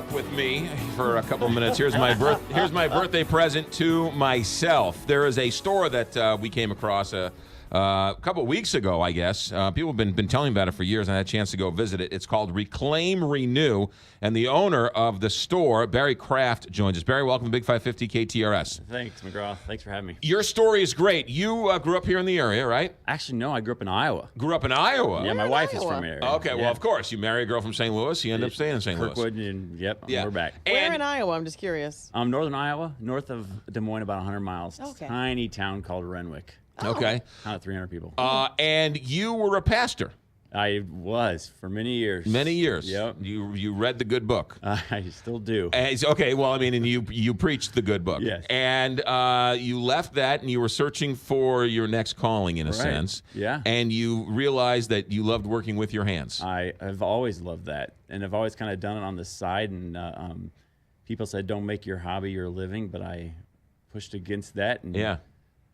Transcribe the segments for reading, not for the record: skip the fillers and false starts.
up with me for a couple of minutes. Here's my birthday present to myself. There is a store that we came across a couple of weeks ago, I guess. People have been telling me about it for years, and I had a chance to go visit it. It's called Reclaim Renew, and the owner of the store, Barry Kraft, joins us. Barry, welcome to Big 550 KTRS. Thanks, McGraw. Thanks for having me. Your story is great. You grew up here in the area, right? Actually, no, I grew up in Iowa. Grew up in Iowa? Yeah, my wife is from here. Okay, well, of course. You marry a girl from St. Louis, you end up staying in St. Louis. Kirkwood, and we're back. Where in Iowa? I'm just curious. Northern Iowa, north of Des Moines, about 100 miles. Okay. Tiny town called Renwick. Okay. Kind of 300 people. And you were a pastor. I was for many years. Many years. Yep. You read the good book. I still do. Okay. Well, I mean, and you preached the good book. Yes. And you left that, and you were searching for your next calling, in a sense. Yeah. And you realized that you loved working with your hands. I've always loved that, and I've always kind of done it on the side. And people said, "Don't make your hobby your living," but I pushed against that. And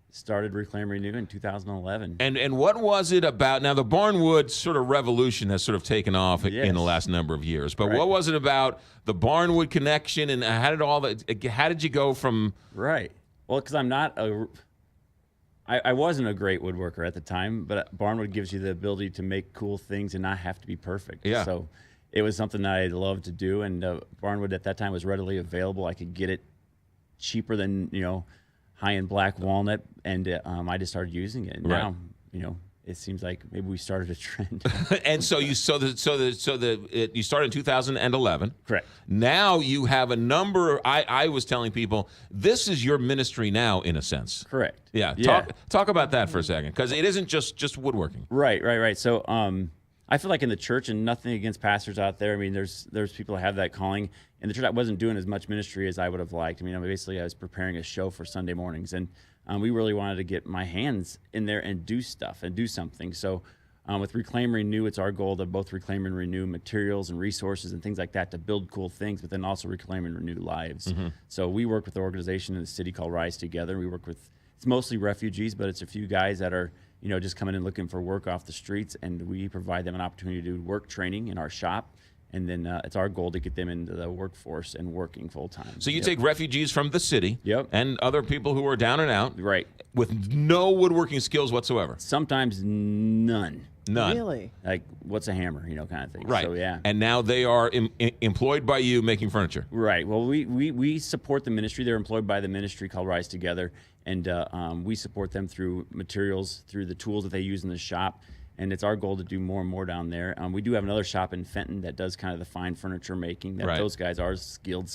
started Reclaim Renew in 2011. And what was it about? Now, the Barnwood sort of revolution has sort of taken off in the last number of years. But what was it about the Barnwood connection, and how did you go from? Right. Well, because I wasn't a great woodworker at the time, but Barnwood gives you the ability to make cool things and not have to be perfect. Yeah. So it was something that I loved to do, and Barnwood at that time was readily available. I could get it cheaper than high-end black walnut, and I just started using it. And now, it seems like maybe we started a trend. And so you started in 2011. Correct. Now you have a number. I was telling people this is your ministry now, in a sense. Correct. Yeah. Talk about that for a second, because it isn't just woodworking. Right. So I feel like in the church, and nothing against pastors out there. I mean, there's people that have that calling. In the church, I wasn't doing as much ministry as I would have liked. I mean, basically, I was preparing a show for Sunday mornings, and we really wanted to get my hands in there and do stuff and do something. So with Reclaim Renew, it's our goal to both reclaim and renew materials and resources and things like that to build cool things, but then also reclaim and renew lives. Mm-hmm. So we work with an organization in the city called Rise Together. We work with, it's mostly refugees, but it's a few guys that are just coming in looking for work off the streets, and we provide them an opportunity to do work training in our shop. And then it's our goal to get them into the workforce and working full time. So you take refugees from the city and other people who are down and out with no woodworking skills whatsoever. Sometimes none. Really? Like, what's a hammer, kind of thing. Right. So, yeah. And now they are employed by you making furniture. Right. Well, we support the ministry. They're employed by the ministry called Rise Together. And we support them through materials, through the tools that they use in the shop. And it's our goal to do more and more down there. We do have another shop in Fenton that does kind of the fine furniture making. Those guys are skilled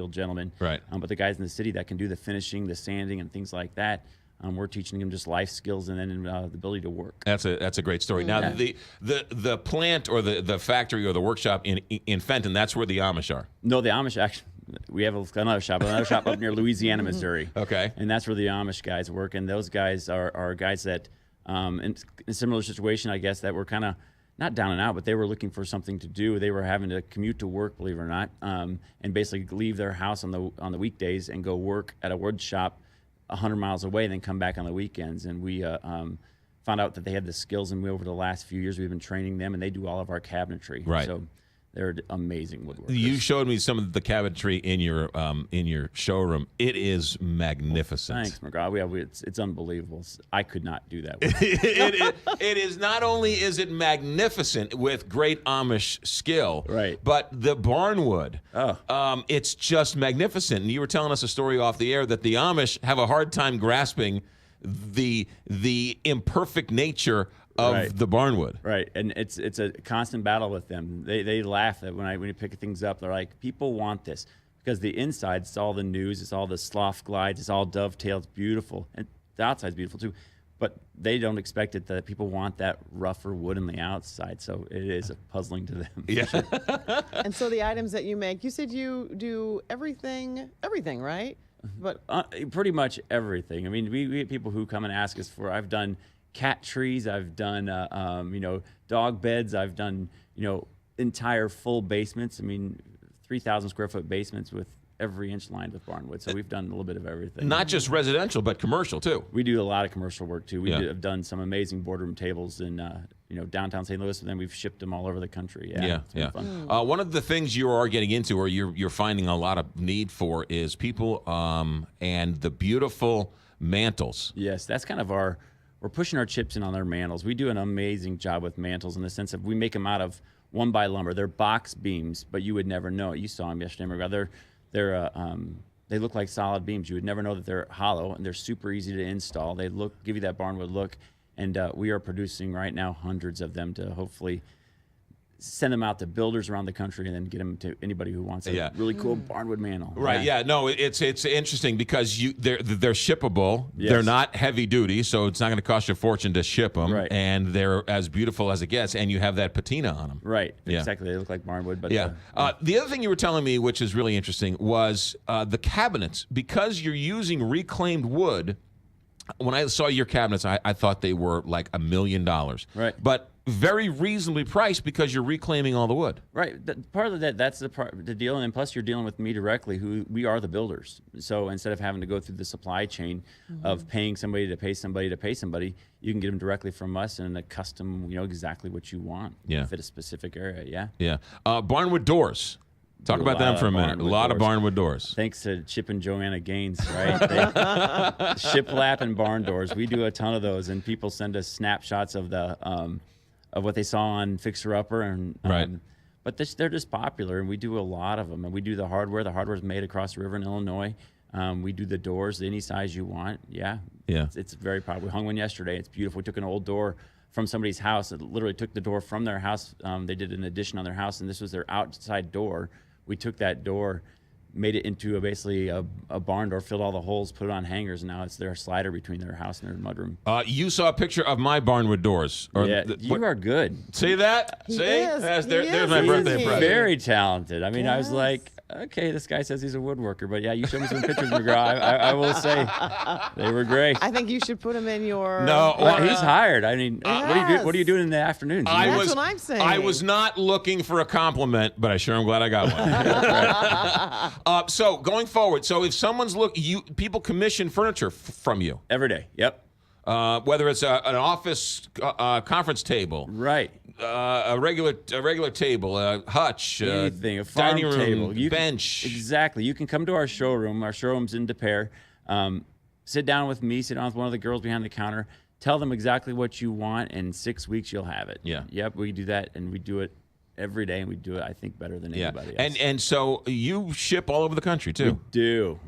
gentlemen. Right. But the guys in the city that can do the finishing, the sanding, and things like that, we're teaching them just life skills and then the ability to work. That's a great story. Now, the plant or the factory or the workshop in Fenton, that's where the Amish are. No, the Amish actually. We have another shop up near Louisiana, Missouri. Okay. And that's where the Amish guys work. And those guys are guys that, in a similar situation, I guess, that were kind of not down and out, but they were looking for something to do. They were having to commute to work, believe it or not, and basically leave their house on the weekdays and go work at a wood shop 100 miles away, and then come back on the weekends. And we found out that they had the skills, and over the last few years, we've been training them, and they do all of our cabinetry. Right. So they're amazing woodworkers. You showed me some of the cabinetry in your showroom. It is magnificent. Thanks, McGraw. It's unbelievable. I could not do that. It is. Not only is it magnificent with great Amish skill, but the Barnwood. It's just magnificent. And you were telling us a story off the air that the Amish have a hard time grasping the imperfect nature of the Barnwood. Right, and it's a constant battle with them. They laugh that when you pick things up, they're like, people want this. Because the inside, it's all the news, it's all the slough glides, it's all dovetail, it's beautiful. And the outside's beautiful too. But they don't expect it that people want that rougher wood on the outside. So it is puzzling to them. Yeah. Sure. And so the items that you make, you said you do everything, right? But pretty much everything. I mean, we get people who come and ask us for, I've done cat trees, I've done dog beds, I've done entire full basements. I mean, 3,000 square foot basements with every inch lined with barnwood. So we've done a little bit of everything. Not just residential, but commercial too. We do a lot of commercial work too. We Yeah. have done some amazing boardroom tables in downtown St. Louis, and then we've shipped them all over the country. Yeah, it's been fun. One of the things you are getting into, or you're finding a lot of need for, is people and the beautiful mantles. Yes, that's kind of we're pushing our chips in on their mantles. We do an amazing job with mantles in the sense of we make them out of 1x lumber. They're box beams, but you would never know it. You saw them yesterday, McGraw. They look like solid beams. You would never know that they're hollow, and they're super easy to install. They give you that barnwood look, and we are producing right now hundreds of them to hopefully send them out to builders around the country and then get them to anybody who wants a really cool barnwood mantle. Right. Yeah. No, it's interesting because they're shippable. Yes. They're not heavy duty, so it's not going to cost you a fortune to ship them. Right. And they're as beautiful as it gets, and you have that patina on them. Right. Yeah. Exactly. They look like barnwood. But Yeah. The other thing you were telling me, which is really interesting, was the cabinets. Because you're using reclaimed wood, when I saw your cabinets, I thought they were like $1 million. Right. But very reasonably priced because you're reclaiming all the wood. Right. Part of that's the deal, and plus you're dealing with me directly, who we are the builders. So instead of having to go through the supply chain of paying somebody to pay somebody to pay somebody, you can get them directly from us in a custom, exactly what you want. Yeah. Fit a specific area. Yeah. Yeah. Barnwood Doors. Talk Do a about them lot for a of minute. A Barnwood lot of doors. Barnwood Doors. Thanks to Chip and Joanna Gaines, right? They shiplap and barn doors. We do a ton of those, and people send us snapshots of the of what they saw on Fixer Upper, and Right. But they're just popular, and we do a lot of them. And we do the hardware. The hardware is made across the river in Illinois. We do the doors any size you want. Yeah. Yeah. It's very popular. We hung one yesterday. It's beautiful. We took an old door from somebody's house. It literally took the door from their house. They did an addition on their house, and this was their outside door. We took that door, made it into basically a barn door, filled all the holes, put it on hangers, and now it's their slider between their house and their mudroom. You saw a picture of my Barnwood Doors. Yeah, you are good. See that? He See? is. There's He is, my isn't birthday he? present. Very talented. I mean, I was Yes. like, okay, this guy says he's a woodworker, but yeah, you showed me some pictures, McGraw. I will say they were great. I think you should put him in your. No, Well, he's hired. I mean, what are you doing in the afternoon? That's what I'm saying. I was not looking for a compliment, but I sure am glad I got one. So going forward, so if someone's people commission furniture from you, Every day. Yep. whether it's an office conference table, Right. a regular table, a hutch, Anything, a farm dining room, table, bench. Exactly. You can come to our showroom. Our showroom's in Des Peres. Sit down with me. Sit down with one of the girls behind the counter. Tell them exactly what you want. In 6 weeks, you'll have it. Yeah. Yep. We do that, and we do it every day, and we do it, I think, better than anybody else. And so you ship all over the country too.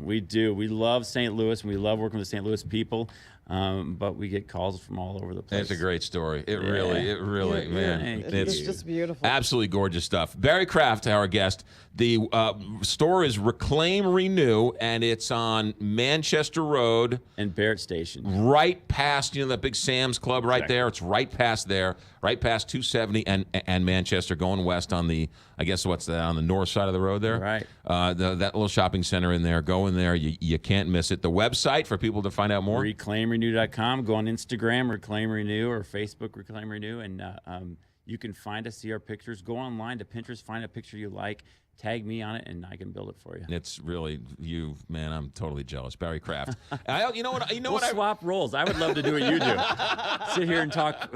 We do. We love St. Louis, and we love working with the St. Louis people. But we get calls from all over the place. It's a great story. It Yeah. really, man. Thank It's you. just beautiful. Absolutely gorgeous stuff. Barry Kraft, our guest. The store is Reclaim Renew, and it's on Manchester Road, And Barrett Station. right past that big Sam's Club right there. It's right past there, right past 270 and Manchester, going west on the, I guess what's that, on the north side of the road there. Right. That little shopping center in there. Go in there. You can't miss it. The website for people to find out more. ReclaimRenew.com. Go on Instagram, Reclaim Renew, or Facebook, Reclaim Renew, and you can find us, see our pictures. Go online to Pinterest, find a picture you like, tag me on it, and I can build it for you. It's really you, man. I'm totally jealous, Barry Kraft. You know what? We'll swap roles. I would love to do what you do. Sit here and talk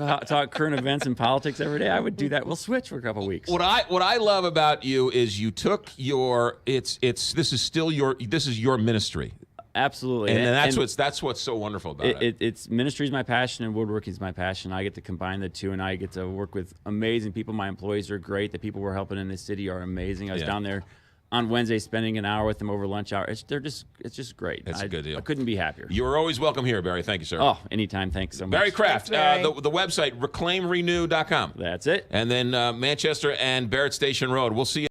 current events and politics every day. I would do that. We'll switch for a couple weeks. What I love about you is you took your this is your ministry. Absolutely. And that's what's so wonderful about it. It's ministry is my passion, and woodworking is my passion. I get to combine the two, and I get to work with amazing people. My employees are great. The people we're helping in this city are amazing. I was down there on Wednesday spending an hour with them over lunch hour. It's just great. It's a good deal. I couldn't be happier. You are always welcome here, Barry. Thank you, sir. Oh, anytime. Thanks so much. Barry Kraft, Thanks, Barry. the website, reclaimrenew.com. That's it. And then Manchester and Barrett Station Road. We'll see you.